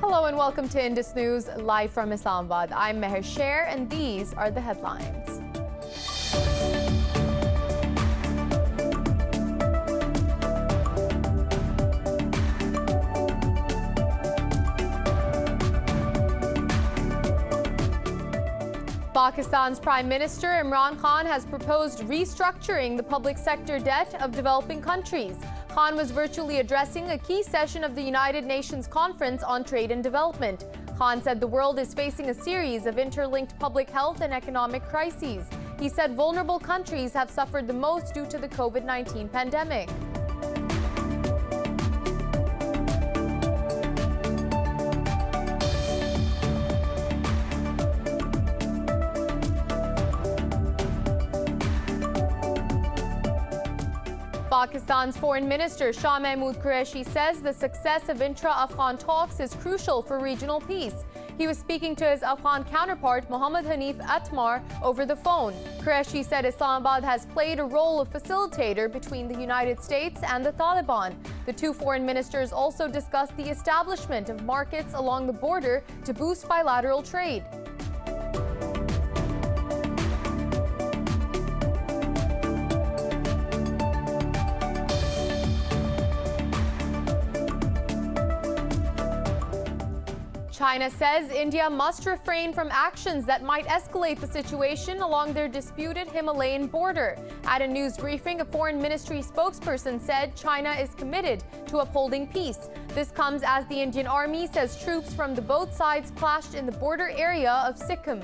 Hello and welcome to Indus News, live from Islamabad. I'm Meher Sher and these are the headlines. Pakistan's Prime Minister Imran Khan has proposed restructuring the public sector debt of developing countries. Khan was virtually addressing a key session of the United Nations Conference on Trade and Development. Khan said the world is facing a series of interlinked public health and economic crises. He said vulnerable countries have suffered the most due to the COVID-19 pandemic. Pakistan's Foreign Minister Shah Mahmood Qureshi says the success of intra-Afghan talks is crucial for regional peace. He was speaking to his Afghan counterpart Mohammad Hanif Atmar over the phone. Qureshi said Islamabad has played a role of facilitator between the United States and the Taliban. The two foreign ministers also discussed the establishment of markets along the border to boost bilateral trade. China says India must refrain from actions that might escalate the situation along their disputed Himalayan border. At a news briefing, a foreign ministry spokesperson said China is committed to upholding peace. This comes as the Indian Army says troops from both sides clashed in the border area of Sikkim.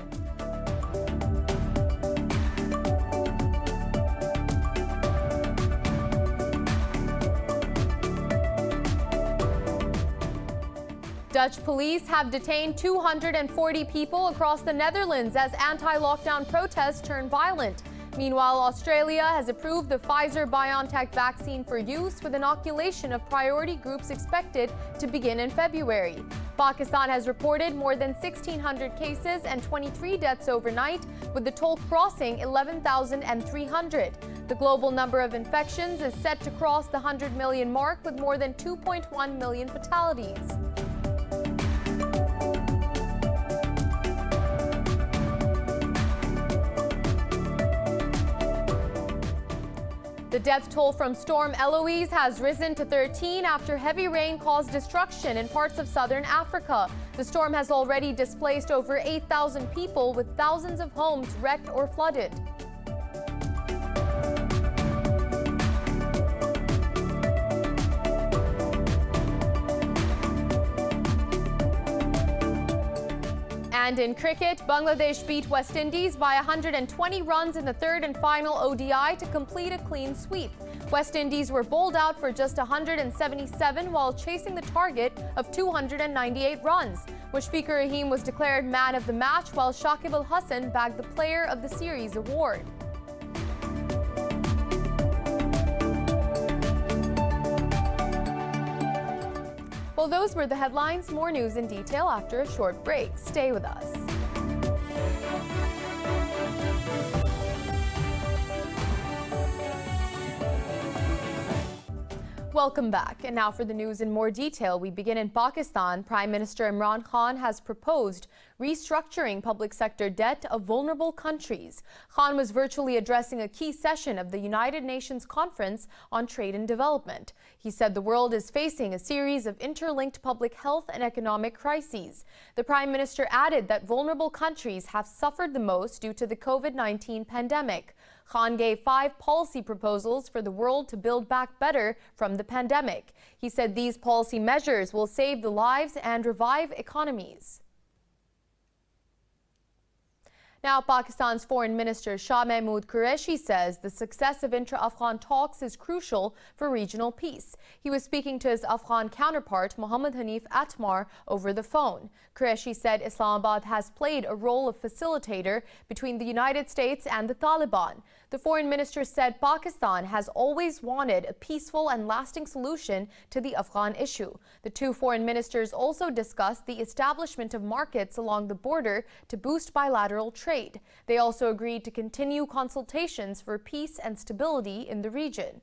Dutch police have detained 240 people across the Netherlands as anti-lockdown protests turn violent. Meanwhile, Australia has approved the Pfizer-BioNTech vaccine for use with inoculation of priority groups expected to begin in February. Pakistan has reported more than 1,600 cases and 23 deaths overnight, with the toll crossing 11,300. The global number of infections is set to cross the 100 million mark with more than 2.1 million fatalities. The death toll from Storm Eloise has risen to 13 after heavy rain caused destruction in parts of southern Africa. The storm has already displaced over 8,000 people, with thousands of homes wrecked or flooded. And in cricket, Bangladesh beat West Indies by 120 runs in the third and final ODI to complete a clean sweep. West Indies were bowled out for just 177 while chasing the target of 298 runs. Mushfiqur Rahim was declared man of the match while Shakib Al Hasan bagged the Player of the Series award. Well, those were the headlines. More news in detail after a short break. Stay with us. Welcome back. And now for the news in more detail. We begin in Pakistan. Prime Minister Imran Khan has proposed restructuring public sector debt of vulnerable countries. Khan was virtually addressing a key session of the United Nations Conference on Trade and Development. He said the world is facing a series of interlinked public health and economic crises. The Prime Minister added that vulnerable countries have suffered the most due to the COVID-19 pandemic. Khan gave 5 policy proposals for the world to build back better from the pandemic. He said these policy measures will save the lives and revive economies. Now, Pakistan's Foreign Minister Shah Mahmood Qureshi says the success of intra-Afghan talks is crucial for regional peace. He was speaking to his Afghan counterpart Mohammad Hanif Atmar over the phone. Qureshi said Islamabad has played a role of facilitator between the United States and the Taliban. The foreign minister said Pakistan has always wanted a peaceful and lasting solution to the Afghan issue. The two foreign ministers also discussed the establishment of markets along the border to boost bilateral trade. They also agreed to continue consultations for peace and stability in the region.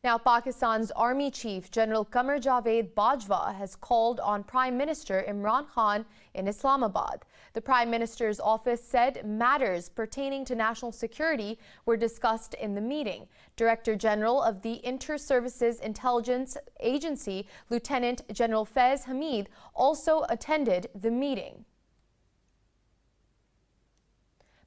Now, Pakistan's Army Chief General Qamar Javed Bajwa has called on Prime Minister Imran Khan in Islamabad. The Prime Minister's office said matters pertaining to national security were discussed in the meeting. Director General of the Inter-Services Intelligence Agency, Lieutenant General Faiz Hamid, also attended the meeting.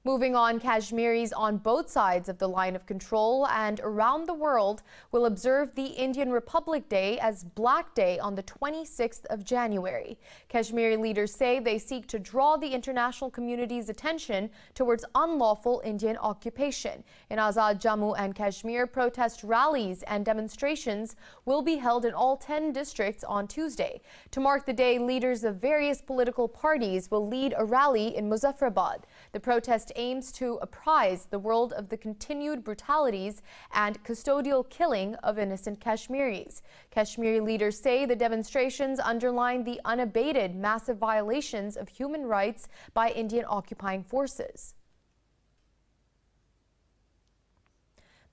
Moving on, Kashmiris on both sides of the line of control and around the world will observe the Indian Republic Day as Black Day on the 26th of January. Kashmiri leaders say they seek to draw the international community's attention towards unlawful Indian occupation. In Azad Jammu and Kashmir, protest rallies and demonstrations will be held in all 10 districts on Tuesday. To mark the day, leaders of various political parties will lead a rally in Muzaffarabad. The protest aims to apprise the world of the continued brutalities and custodial killing of innocent Kashmiris. Kashmiri leaders say the demonstrations underline the unabated massive violations of human rights by Indian occupying forces.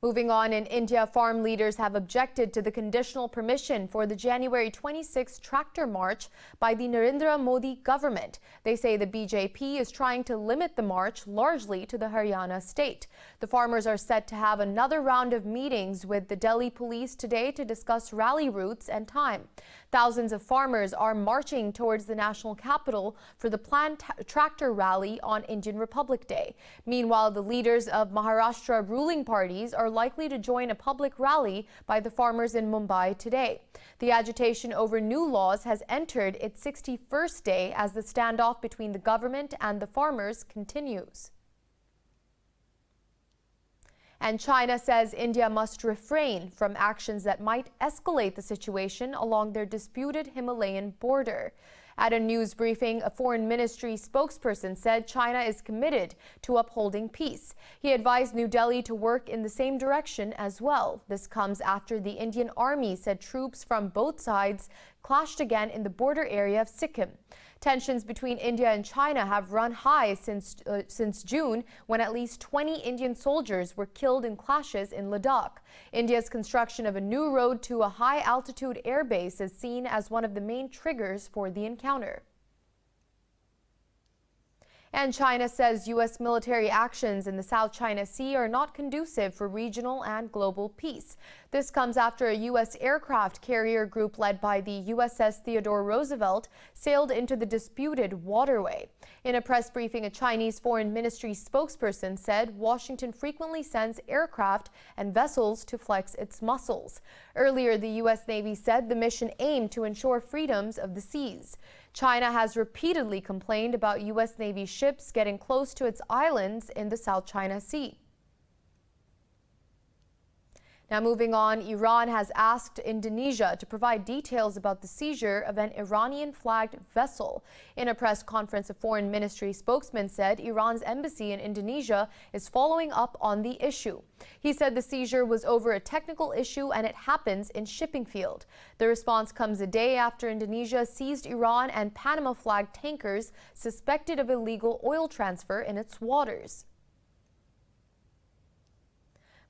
Moving on, in India, farm leaders have objected to the conditional permission for the January 26 tractor march by the Narendra Modi government. They say the BJP is trying to limit the march largely to the Haryana state. The farmers are set to have another round of meetings with the Delhi police today to discuss rally routes and time. Thousands of farmers are marching towards the national capital for the planned tractor rally on Indian Republic Day. Meanwhile, the leaders of Maharashtra ruling parties are likely to join a public rally by the farmers in Mumbai today. The agitation over new laws has entered its 61st day as the standoff between the government and the farmers continues. And China says India must refrain from actions that might escalate the situation along their disputed Himalayan border. At a news briefing, a foreign ministry spokesperson said China is committed to upholding peace. He advised New Delhi to work in the same direction as well. This comes after the Indian Army said troops from both sides clashed again in the border area of Sikkim. Tensions between India and China have run high since June, when at least 20 Indian soldiers were killed in clashes in Ladakh. India's construction of a new road to a high-altitude airbase is seen as one of the main triggers for the encounter. And China says U.S. military actions in the South China Sea are not conducive for regional and global peace. This comes after a U.S. aircraft carrier group led by the USS Theodore Roosevelt sailed into the disputed waterway. In a press briefing, a Chinese foreign ministry spokesperson said Washington frequently sends aircraft and vessels to flex its muscles. Earlier, the U.S. Navy said the mission aimed to ensure freedoms of the seas. China has repeatedly complained about U.S. Navy ships getting close to its islands in the South China Sea. Now moving on, Iran has asked Indonesia to provide details about the seizure of an Iranian-flagged vessel. In a press conference, a foreign ministry spokesman said Iran's embassy in Indonesia is following up on the issue. He said the seizure was over a technical issue and it happens in shipping field. The response comes a day after Indonesia seized Iran and Panama-flagged tankers suspected of illegal oil transfer in its waters.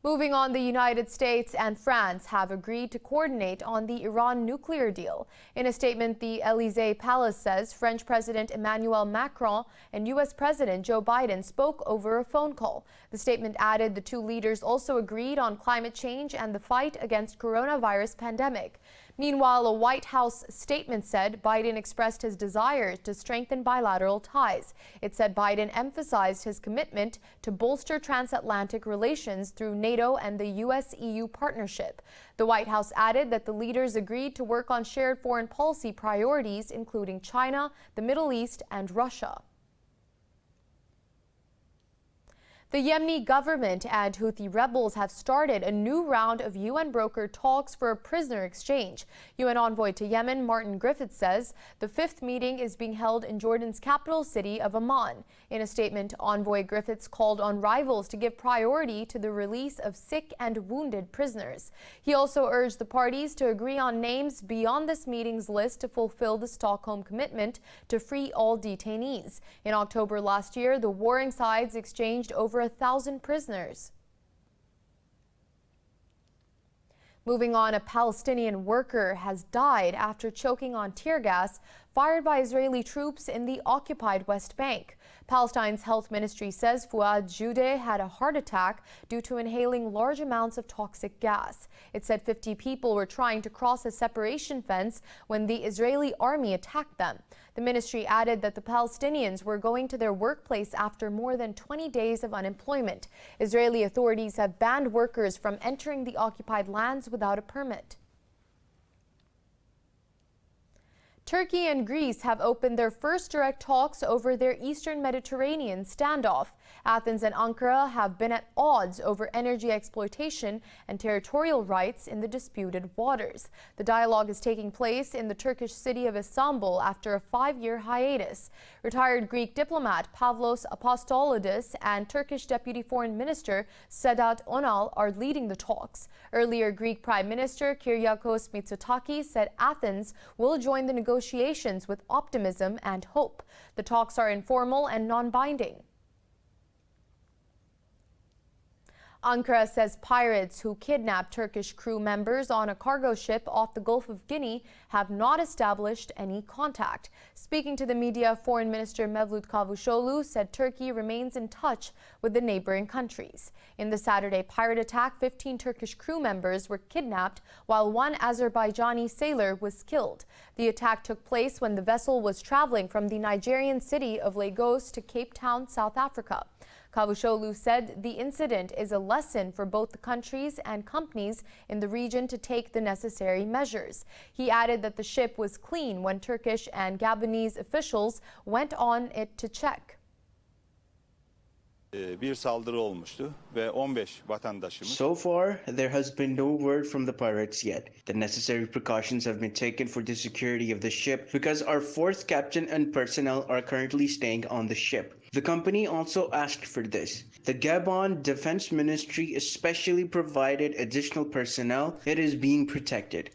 Moving on, the United States and France have agreed to coordinate on the Iran nuclear deal. In a statement, the Élysée Palace says French President Emmanuel Macron and U.S. President Joe Biden spoke over a phone call. The statement added the two leaders also agreed on climate change and the fight against coronavirus pandemic. Meanwhile, a White House statement said Biden expressed his desire to strengthen bilateral ties. It said Biden emphasized his commitment to bolster transatlantic relations through NATO and the U.S.-EU partnership. The White House added that the leaders agreed to work on shared foreign policy priorities, including China, the Middle East, and Russia. The Yemeni government and Houthi rebels have started a new round of UN-brokered talks for a prisoner exchange. UN envoy to Yemen, Martin Griffiths, says the fifth meeting is being held in Jordan's capital city of Amman. In a statement, envoy Griffiths called on rivals to give priority to the release of sick and wounded prisoners. He also urged the parties to agree on names beyond this meeting's list to fulfill the Stockholm commitment to free all detainees. In October last year, the warring sides exchanged over 1,000 prisoners. Moving on, a Palestinian worker has died after choking on tear gas fired by Israeli troops in the occupied West Bank. Palestine's health ministry says Fouad Joudeh had a heart attack due to inhaling large amounts of toxic gas. It said 50 people were trying to cross a separation fence when the Israeli army attacked them. The ministry added that the Palestinians were going to their workplace after more than 20 days of unemployment. Israeli authorities have banned workers from entering the occupied lands without a permit. Turkey and Greece have opened their first direct talks over their Eastern Mediterranean standoff. Athens and Ankara have been at odds over energy exploitation and territorial rights in the disputed waters. The dialogue is taking place in the Turkish city of Istanbul after a 5-year hiatus. Retired Greek diplomat Pavlos Apostolidis and Turkish Deputy Foreign Minister Sedat Onal are leading the talks. Earlier, Greek Prime Minister Kyriakos Mitsotakis said Athens will join the negotiations with optimism and hope. The talks are informal and non-binding. Ankara says pirates who kidnapped Turkish crew members on a cargo ship off the Gulf of Guinea have not established any contact. Speaking to the media, Foreign Minister Mevlut Cavusoglu said Turkey remains in touch with the neighboring countries. In the Saturday pirate attack, 15 Turkish crew members were kidnapped while one Azerbaijani sailor was killed. The attack took place when the vessel was traveling from the Nigerian city of Lagos to Cape Town, South Africa. Cavusoglu said the incident is a lesson for both the countries and companies in the region to take the necessary measures. He added that the ship was clean when Turkish and Gabonese officials went on it to check. So far, there has been no word from the pirates yet. The necessary precautions have been taken for the security of the ship because our 4th captain and personnel are currently staying on the ship. The company also asked for this. The Gabon Defense Ministry especially provided additional personnel. It is being protected.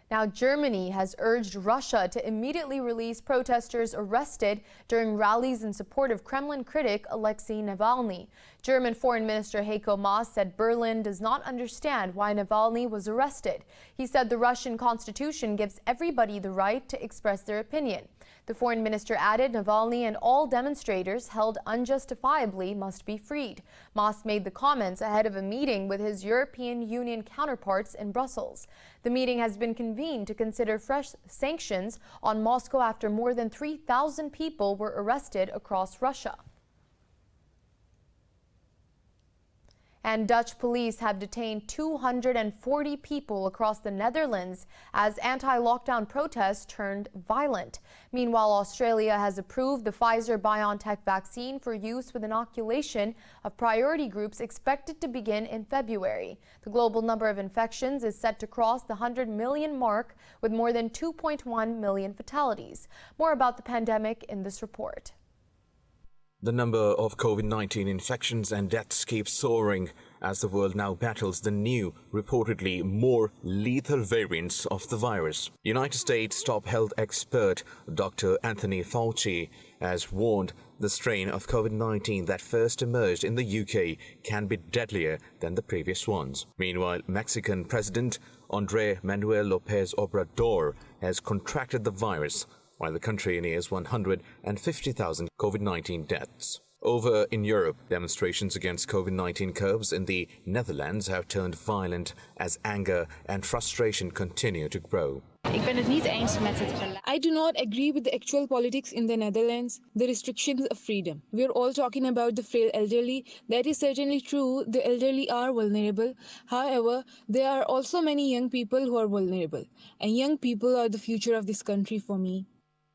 Now, Germany has urged Russia to immediately release protesters arrested during rallies in support of Kremlin critic Alexei Navalny. German Foreign Minister Heiko Maas said Berlin does not understand why Navalny was arrested. He said the Russian constitution gives everybody the right to express their opinion. The foreign minister added Navalny and all demonstrators held unjustifiably must be freed. Maas made the comments ahead of a meeting with his European Union counterparts in Brussels. The meeting has been convened to consider fresh sanctions on Moscow after more than 3,000 people were arrested across Russia. And Dutch police have detained 240 people across the Netherlands as anti-lockdown protests turned violent. Meanwhile, Australia has approved the Pfizer-BioNTech vaccine for use with inoculation of priority groups expected to begin in February. The global number of infections is set to cross the 100 million mark with more than 2.1 million fatalities. More about the pandemic in this report. The number of COVID-19 infections and deaths keeps soaring as the world now battles the new, reportedly more lethal variants of the virus. United States top health expert Dr. Anthony Fauci has warned the strain of COVID-19 that first emerged in the UK can be deadlier than the previous ones. Meanwhile, Mexican President Andrés Manuel López Obrador has contracted the virus, while the country nears 150,000 COVID-19 deaths. Over in Europe, demonstrations against COVID-19 curbs in the Netherlands have turned violent as anger and frustration continue to grow. I do not agree with the actual politics in the Netherlands, the restrictions of freedom. We are all talking about the frail elderly. That is certainly true. The elderly are vulnerable. However, there are also many young people who are vulnerable. And young people are the future of this country for me.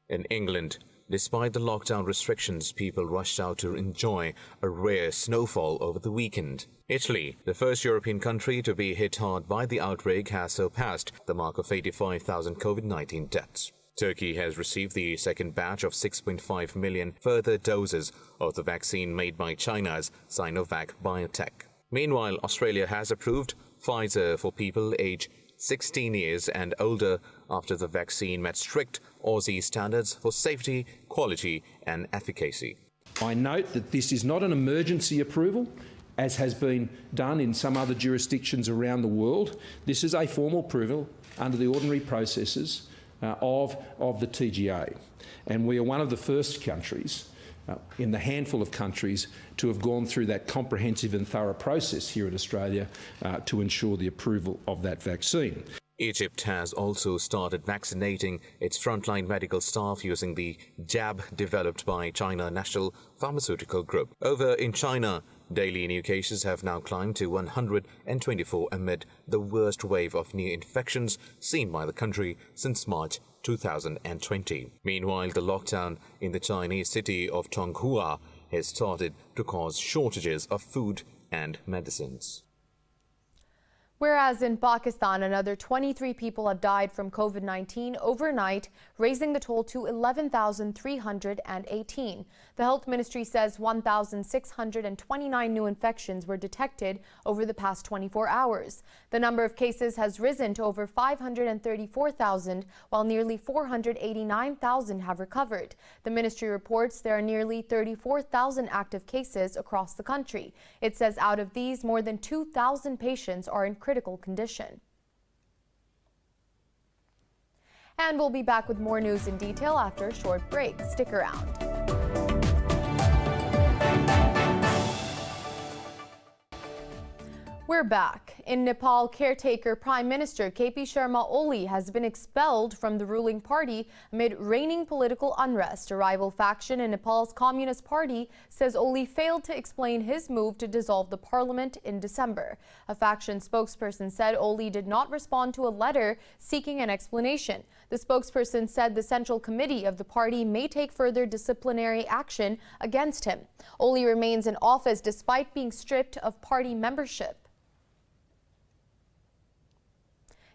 In England, despite the lockdown restrictions, people rushed out to enjoy a rare snowfall over the weekend. Italy, the first European country to be hit hard by the outbreak, has surpassed the mark of 85,000 COVID-19 deaths. Turkey has received the second batch of 6.5 million further doses of the vaccine made by China's Sinovac Biotech. Meanwhile, Australia has approved Pfizer for people aged 16 years and older after the vaccine met strict Aussie standards for safety, quality and efficacy. I note that this is not an emergency approval. as has been done in some other jurisdictions around the world. This is a formal approval under the ordinary processes of the TGA. And we are one of the first countries in the handful of countries to have gone through that comprehensive and thorough process here in Australia to ensure the approval of that vaccine. Egypt has also started vaccinating its frontline medical staff using the jab developed by China National Pharmaceutical Group. Over in China, daily new cases have now climbed to 124 amid the worst wave of new infections seen by the country since March 2020. Meanwhile, the lockdown in the Chinese city of Tonghua has started to cause shortages of food and medicines. Whereas in Pakistan, another 23 people have died from COVID-19 overnight, raising the toll to 11,318. The Health Ministry says 1,629 new infections were detected over the past 24 hours. The number of cases has risen to over 534,000, while nearly 489,000 have recovered. The ministry reports there are nearly 34,000 active cases across the country. It says out of these, more than 2,000 patients are in critical condition. And we'll be back with more news in detail after a short break. Stick around. We're back. In Nepal, caretaker Prime Minister KP Sharma Oli has been expelled from the ruling party amid reigning political unrest. A rival faction in Nepal's Communist Party says Oli failed to explain his move to dissolve the parliament in December. A faction spokesperson said Oli did not respond to a letter seeking an explanation. The spokesperson said the Central Committee of the party may take further disciplinary action against him. Oli remains in office despite being stripped of party membership.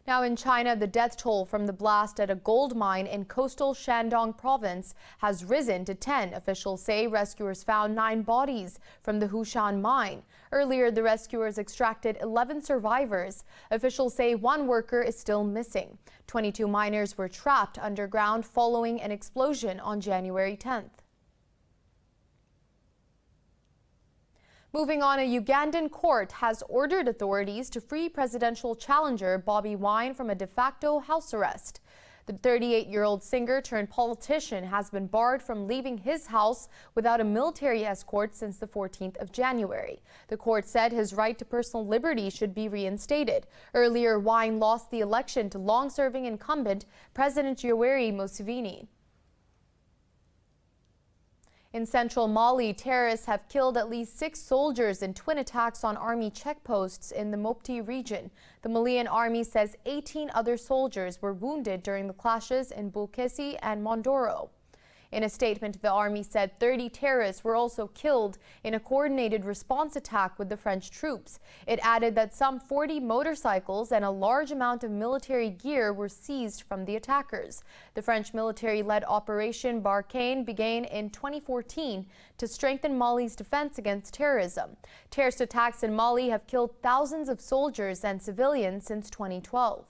Now in China, the death toll from the blast at a gold mine in coastal Shandong province has risen to 10. Officials say rescuers found 9 bodies from the Hushan mine. Earlier, the rescuers extracted 11 survivors. Officials say 1 worker is still missing. 22 miners were trapped underground following an explosion on January 10th. Moving on, a Ugandan court has ordered authorities to free presidential challenger Bobi Wine from a de facto house arrest. The 38-year-old singer-turned-politician has been barred from leaving his house without a military escort since the 14th of January. The court said his right to personal liberty should be reinstated. Earlier, Wine lost the election to long-serving incumbent President Yoweri Museveni. In central Mali, terrorists have killed at least 6 soldiers in twin attacks on army checkposts in the Mopti region. The Malian army says 18 other soldiers were wounded during the clashes in Bulkesi and Mondoro. In a statement, the army said 30 terrorists were also killed in a coordinated response attack with the French troops. It added that some 40 motorcycles and a large amount of military gear were seized from the attackers. The French military-led Operation Barkhane began in 2014 to strengthen Mali's defense against terrorism. Terrorist attacks in Mali have killed thousands of soldiers and civilians since 2012.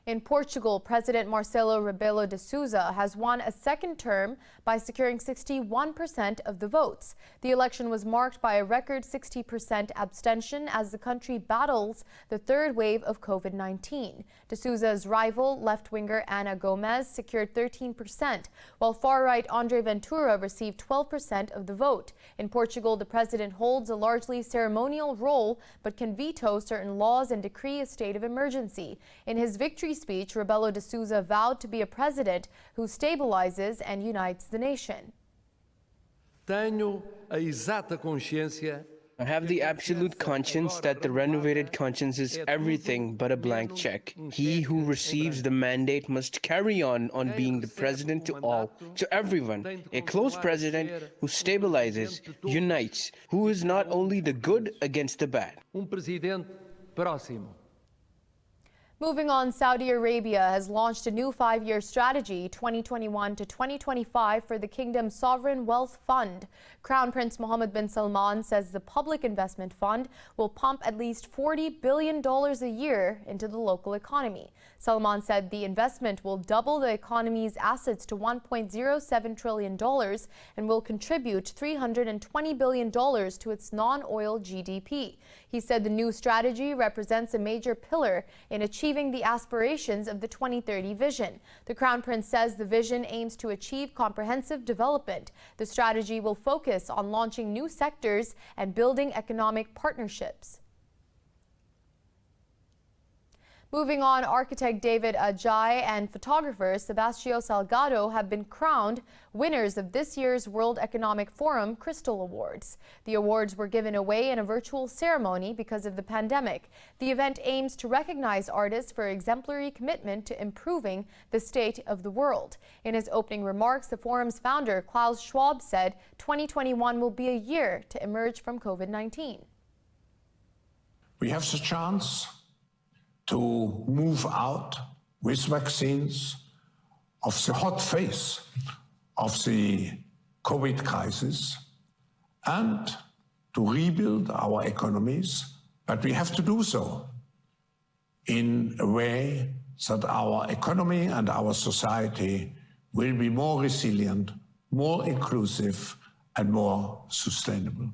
In Portugal, President Marcelo Rebelo de Sousa has won a second term by securing 61% of the votes. The election was marked by a record 60% abstention as the country battles the third wave of COVID-19. De Sousa's rival, left-winger Ana Gomes, secured 13%, while far-right Andre Ventura received 12% of the vote. In Portugal, the president holds a largely ceremonial role but can veto certain laws and decree a state of emergency. In his victory speech, Rebelo de Sousa vowed to be a president who stabilizes and unites the nation. Tenho a exata consciência. I have the absolute conscience that the renovated conscience is everything but a blank check. He who receives the mandate must carry on being the president to all, to everyone. A close president who stabilizes, unites, who is not only the good against the bad. Presidente próximo. Moving on, Saudi Arabia has launched a new 5-year strategy, 2021 to 2025, for the kingdom's sovereign wealth fund. Crown Prince Mohammed bin Salman says the public investment fund will pump at least $40 billion a year into the local economy. Salman said the investment will double the economy's assets to $1.07 trillion and will contribute $320 billion to its non-oil GDP. He said the new strategy represents a major pillar in achieving the aspirations of the 2030 vision. The Crown Prince says the vision aims to achieve comprehensive development. The strategy will focus on launching new sectors and building economic partnerships. Moving on, architect David Ajay and photographer Sebastião Salgado have been crowned winners of this year's World Economic Forum Crystal Awards. The awards were given away in a virtual ceremony because of the pandemic. The event aims to recognize artists for exemplary commitment to improving the state of the world. In his opening remarks, the forum's founder Klaus Schwab said 2021 will be a year to emerge from COVID-19. We have the chance to move out with vaccines of the hot phase of the COVID crisis and to rebuild our economies, but we have to do so in a way that our economy and our society will be more resilient, more inclusive, and more sustainable.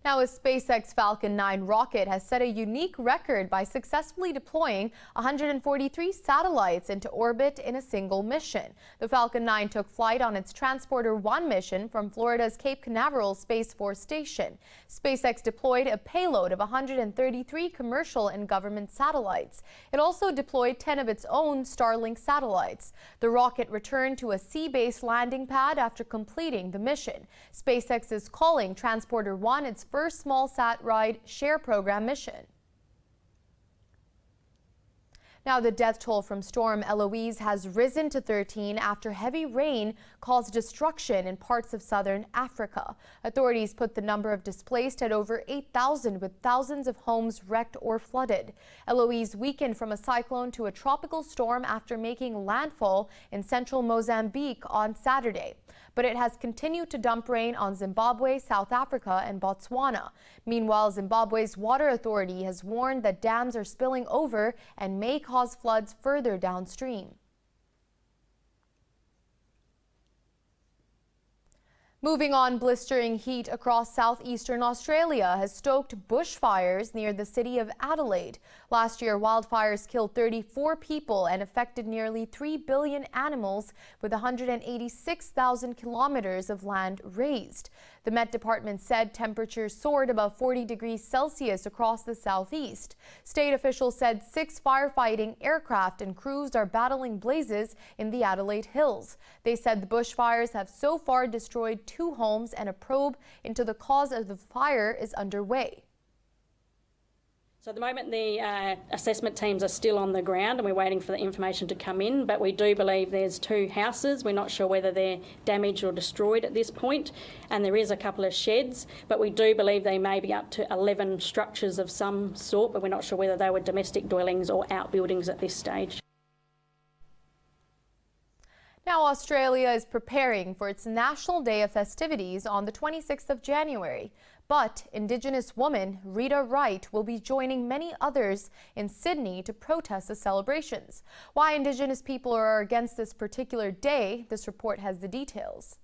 Now, a SpaceX Falcon 9 rocket has set a unique record by successfully deploying 143 satellites into orbit in a single mission. The Falcon 9 took flight on its Transporter-1 mission from Florida's Cape Canaveral Space Force Station. SpaceX deployed a payload of 133 commercial and government satellites. It also deployed 10 of its own Starlink satellites. The rocket returned to a sea-based landing pad after completing the mission. SpaceX is calling Transporter-1 its first small sat ride share program mission. Now, the death toll from Storm Eloise has risen to 13 after heavy rain caused destruction in parts of southern Africa. Authorities put the number of displaced at over 8,000, with thousands of homes wrecked or flooded. Eloise weakened from a cyclone to a tropical storm after making landfall in central Mozambique on Saturday. But it has continued to dump rain on Zimbabwe, South Africa, and Botswana. Meanwhile, Zimbabwe's water authority has warned that dams are spilling over and may cause floods further downstream. Moving on, blistering heat across southeastern Australia has stoked bushfires near the city of Adelaide. Last year, wildfires killed 34 people and affected nearly 3 billion animals, with 186,000 kilometers of land razed. The Met Department said temperatures soared above 40 degrees Celsius across the southeast. State officials said 6 firefighting aircraft and crews are battling blazes in the Adelaide Hills. They said the bushfires have so far destroyed 2 homes and a probe into the cause of the fire is underway. So at the moment, the assessment teams are still on the ground and we're waiting for the information to come in, but we do believe there's 2 houses. We're not sure whether they're damaged or destroyed at this point, and there is a couple of sheds, but we do believe they may be up to 11 structures of some sort, but we're not sure whether they were domestic dwellings or outbuildings at this stage. Now, Australia is preparing for its National Day of festivities on the 26th of January. But Indigenous woman Rita Wright will be joining many others in Sydney to protest the celebrations. Why Indigenous people are against this particular day, this report has the details.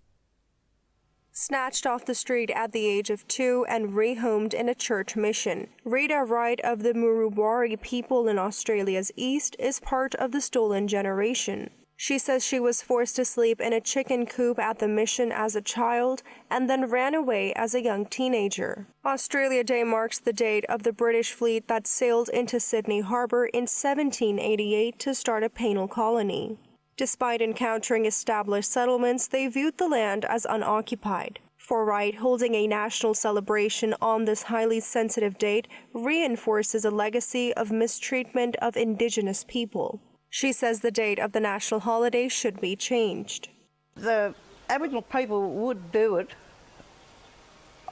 Snatched off the street at the age of 2 and rehomed in a church mission, Rita Wright of the Muruwari people in Australia's east is part of the stolen generation. She says she was forced to sleep in a chicken coop at the mission as a child and then ran away as a young teenager. Australia Day marks the date of the British fleet that sailed into Sydney Harbour in 1788 to start a penal colony. Despite encountering established settlements, they viewed the land as unoccupied. For Wright, holding a national celebration on this highly sensitive date reinforces a legacy of mistreatment of Indigenous people. She says the date of the national holiday should be changed. The Aboriginal people would do it.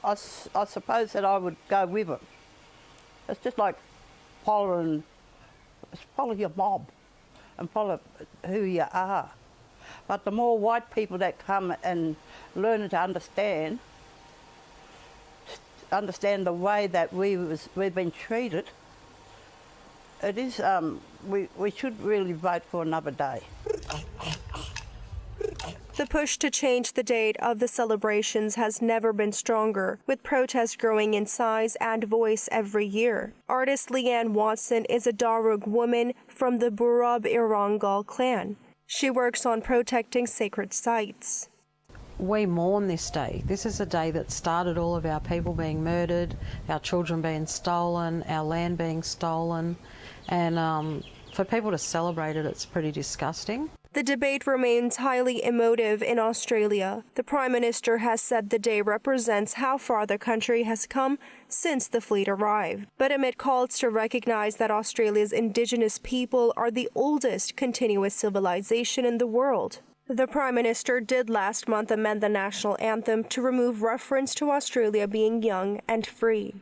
I suppose that I would go with it. It's just like following follow your mob and follow who you are. But the more white people that come and learn to understand the way that we've been treated, it is, we should really vote for another day. The push to change the date of the celebrations has never been stronger, with protests growing in size and voice every year. Artist Leanne Watson is a Darug woman from the Burab Irangal clan. She works on protecting sacred sites. We mourn this day. This is a day that started all of our people being murdered, our children being stolen, our land being stolen, and for people to celebrate it, it's pretty disgusting. The debate remains highly emotive in Australia. The Prime Minister has said the day represents how far the country has come since the fleet arrived. But amid calls to recognize that Australia's Indigenous people are the oldest continuous civilization in the world, the Prime Minister did last month amend the national anthem to remove reference to Australia being young and free.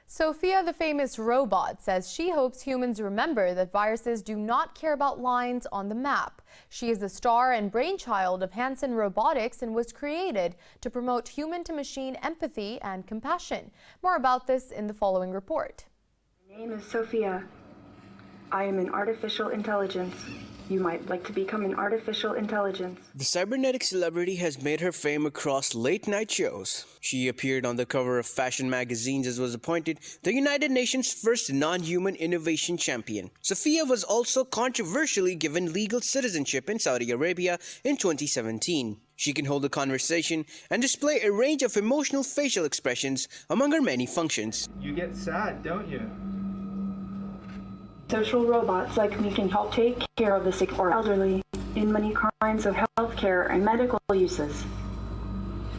Sophia, the famous robot, says she hopes humans remember that viruses do not care about lines on the map. She is the star and brainchild of Hanson Robotics and was created to promote human-to-machine empathy and compassion. More about this in the following report. My name is Sophia. I am an artificial intelligence. You might like to become an artificial intelligence. The cybernetic celebrity has made her fame across late-night shows. She appeared on the cover of fashion magazines as was appointed the United Nations' first non-human innovation champion. Sophia was also controversially given legal citizenship in Saudi Arabia in 2017. She can hold a conversation and display a range of emotional facial expressions among her many functions. You get sad, don't you? Social robots like me can help take care of the sick or elderly in many kinds of healthcare and medical uses.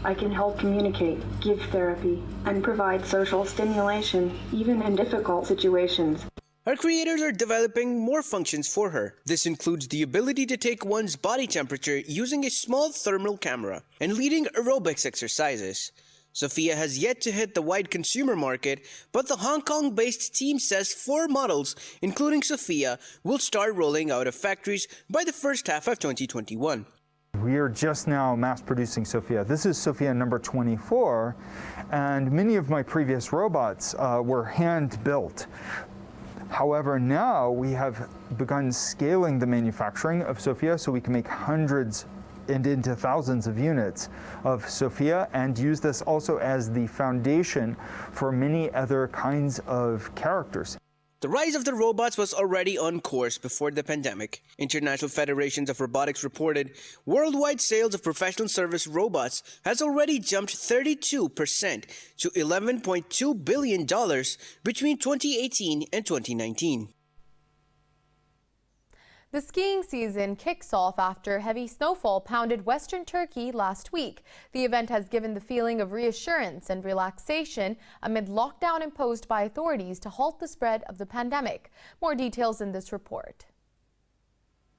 I can help communicate, give therapy, and provide social stimulation even in difficult situations. Her creators are developing more functions for her. This includes the ability to take one's body temperature using a small thermal camera and leading aerobics exercises. Sophia has yet to hit the wide consumer market, but the Hong Kong-based team says 4 models, including Sophia, will start rolling out of factories by the first half of 2021. We are just now mass producing Sophia. This is Sophia number 24, and many of my previous robots were hand-built. However, now we have begun scaling the manufacturing of Sophia so we can make hundreds and into thousands of units of Sophia and use this also as the foundation for many other kinds of characters. The rise of the robots was already on course before the pandemic. International Federations of Robotics reported worldwide sales of professional service robots has already jumped 32% to $11.2 billion between 2018 and 2019. The skiing season kicks off after heavy snowfall pounded western Turkey last week. The event has given the feeling of reassurance and relaxation amid lockdown imposed by authorities to halt the spread of the pandemic. More details in this report.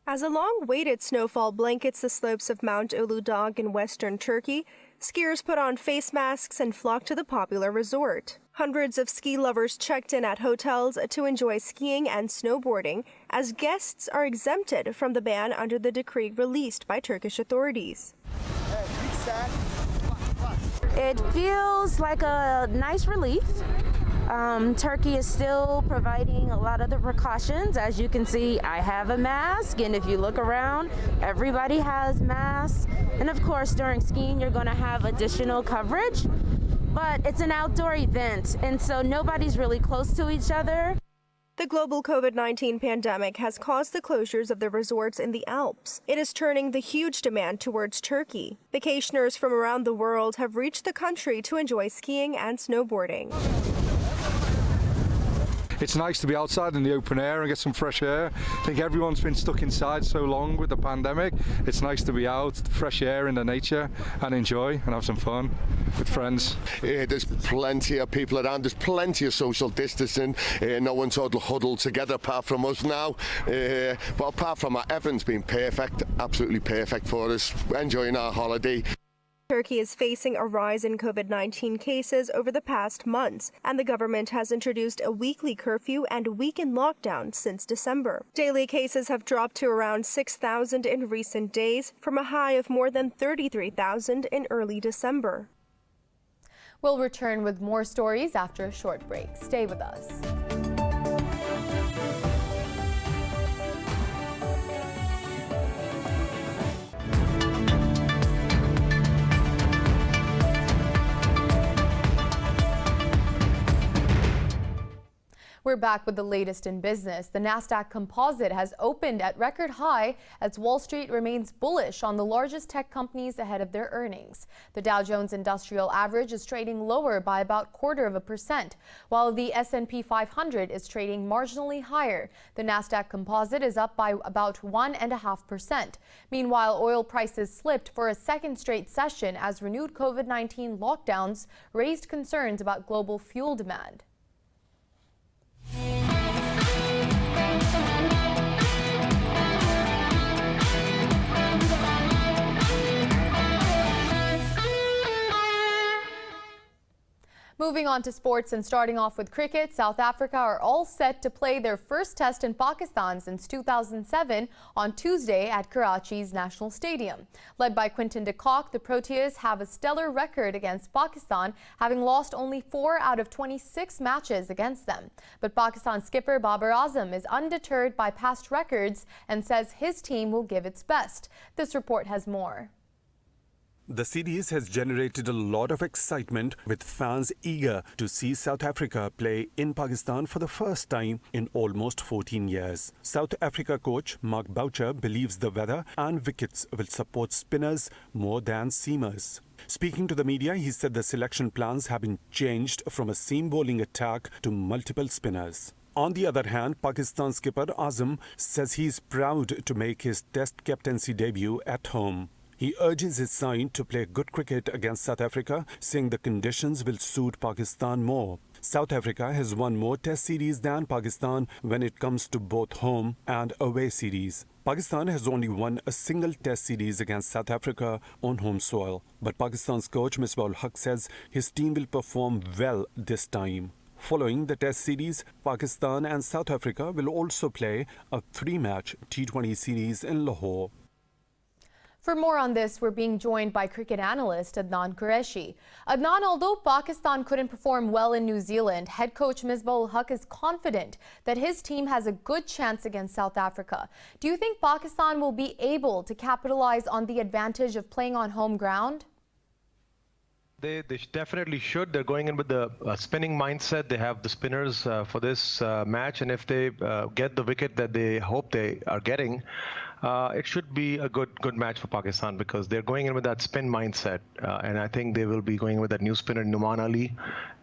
As a long-awaited snowfall blankets the slopes of Mount Uludağ in western Turkey, skiers put on face masks and flock to the popular resort. Hundreds of ski lovers checked in at hotels to enjoy skiing and snowboarding, as guests are exempted from the ban under the decree released by Turkish authorities. It feels like a nice relief. Turkey is still providing a lot of the precautions. As you can see, I have a mask, and if you look around, everybody has masks. And of course, during skiing, you're going to have additional coverage. But it's an outdoor event, and so nobody's really close to each other. The global COVID-19 pandemic has caused the closures of the resorts in the Alps. It is turning the huge demand towards Turkey. Vacationers from around the world have reached the country to enjoy skiing and snowboarding. It's nice to be outside in the open air and get some fresh air. I think everyone's been stuck inside so long with the pandemic. It's nice to be out, fresh air in the nature, and enjoy and have some fun with friends. There's plenty of people around. There's plenty of social distancing. No one's huddled together apart from us now. But apart from that, everything's been perfect, absolutely perfect for us. Enjoying our holiday. Turkey is facing a rise in COVID-19 cases over the past months, and the government has introduced a weekly curfew and weekend lockdown since December. Daily cases have dropped to around 6,000 in recent days, from a high of more than 33,000 in early December. We'll return with more stories after a short break. Stay with us. We're back with the latest in business. The Nasdaq Composite has opened at record high as Wall Street remains bullish on the largest tech companies ahead of their earnings. The Dow Jones Industrial Average is trading lower by about 0.25%, while the S&P 500 is trading marginally higher. The Nasdaq Composite is up by about 1.5%. Meanwhile, oil prices slipped for a second straight session as renewed COVID-19 lockdowns raised concerns about global fuel demand. Moving on to sports and starting off with cricket, South Africa are all set to play their first test in Pakistan since 2007 on Tuesday at Karachi's National Stadium. Led by Quinton de Kock, the Proteas have a stellar record against Pakistan, having lost only 4 out of 26 matches against them. But Pakistan skipper Babar Azam is undeterred by past records and says his team will give its best. This report has more. The series has generated a lot of excitement, with fans eager to see South Africa play in Pakistan for the first time in almost 14 years. South Africa coach Mark Boucher believes the weather and wickets will support spinners more than seamers. Speaking to the media, he said the selection plans have been changed from a seam bowling attack to multiple spinners. On the other hand, Pakistan skipper Azam says he is proud to make his Test captaincy debut at home. He urges his side to play good cricket against South Africa, saying the conditions will suit Pakistan more. South Africa has won more Test series than Pakistan when it comes to both home and away series. Pakistan has only won a single Test series against South Africa on home soil. But Pakistan's coach Misbah-ul Haq says his team will perform well this time. Following the Test series, Pakistan and South Africa will also play a 3-match T20 series in Lahore. For more on this, we're being joined by cricket analyst Adnan Qureshi. Adnan, although Pakistan couldn't perform well in New Zealand, head coach Misbah-ul Haq is confident that his team has a good chance against South Africa. Do you think Pakistan will be able to capitalize on the advantage of playing on home ground? They definitely should. They're going in with the spinning mindset. They have the spinners for this match, and if they get the wicket that they hope they are getting, it should be a good match for Pakistan, because they're going in with that spin mindset, and I think they will be going with that new spinner Numan Ali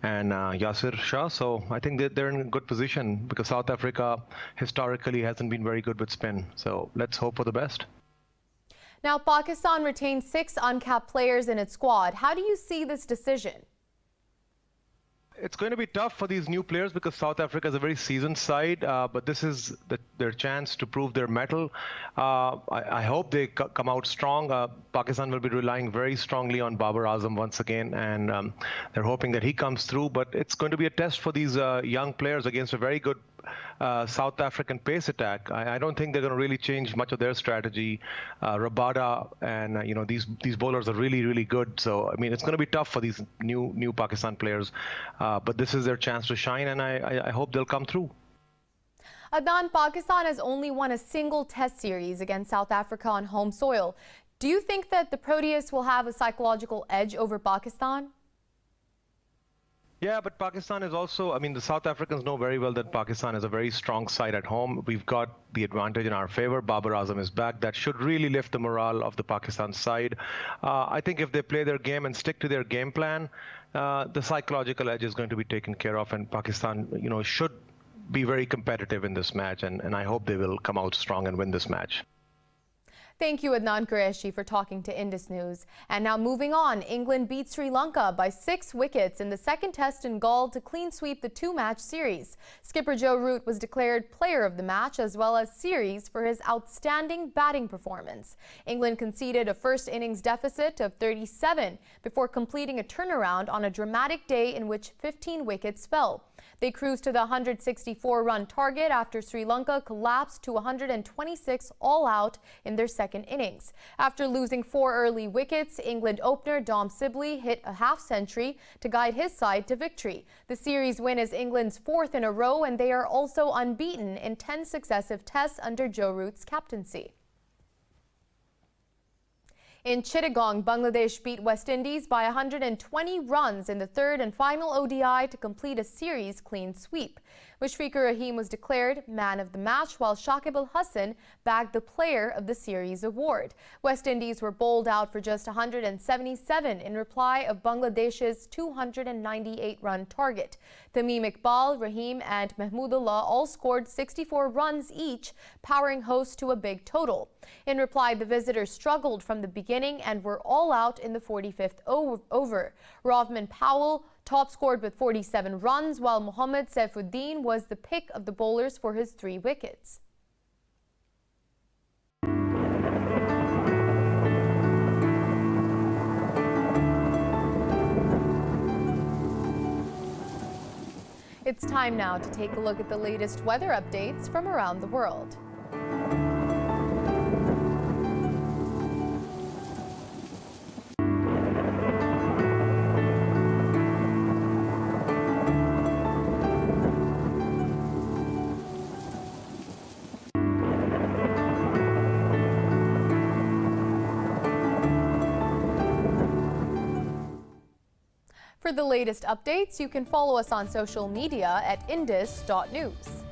and Yasir Shah. So I think they're in a good position, because South Africa historically hasn't been very good with spin. So let's hope for the best. Now, Pakistan retained 6 uncapped players in its squad. How do you see this decision? It's going to be tough for these new players, because South Africa is a very seasoned side, but this is their chance to prove their mettle. I hope they come out strong. Pakistan will be relying very strongly on Babar Azam once again, and they're hoping that he comes through. But it's going to be a test for these young players against a very good South African pace attack. I don't think they're going to really change much of their strategy. Rabada and these bowlers are really good. So I mean, it's going to be tough for these new Pakistan players. But this is their chance to shine, and I hope they'll come through. Adnan, Pakistan has only won a single Test series against South Africa on home soil. Do you think that the Proteas will have a psychological edge over Pakistan? Yeah, but Pakistan is also, I mean, the South Africans know very well that Pakistan is a very strong side at home. We've got the advantage in our favor. Babar Azam is back. That should really lift the morale of the Pakistan side. I think if they play their game and stick to their game plan, the psychological edge is going to be taken care of, and Pakistan, should be very competitive in this match, and I hope they will come out strong and win this match. Thank you, Adnan Qureshi, for talking to Indus News. And now moving on, England beat Sri Lanka by 6 wickets in the second test in Galle to clean sweep the 2-match series. Skipper Joe Root was declared player of the match as well as series for his outstanding batting performance. England conceded a first innings deficit of 37 before completing a turnaround on a dramatic day in which 15 wickets fell. They cruised to the 164-run target after Sri Lanka collapsed to 126 all out in their second innings. After losing 4 early wickets, England opener Dom Sibley hit a half-century to guide his side to victory. The series win is England's 4th in a row, and they are also unbeaten in 10 successive tests under Joe Root's captaincy. In Chittagong, Bangladesh beat West Indies by 120 runs in the 3rd and final ODI to complete a series clean sweep. Mushfiqur Rahim was declared man of the match, while Shakib Al Hasan bagged the Player of the Series award. West Indies were bowled out for just 177 in reply of Bangladesh's 298-run target. Tamim Iqbal, Rahim and Mahmudullah all scored 64 runs each, powering hosts to a big total. In reply, the visitors struggled from the beginning and were all out in the 45th over. Rovman Powell top scored with 47 runs, while Mohammad Saifuddin was the pick of the bowlers for his 3 wickets. It's time now to take a look at the latest weather updates from around the world. For the latest updates, you can follow us on social media at indus.news.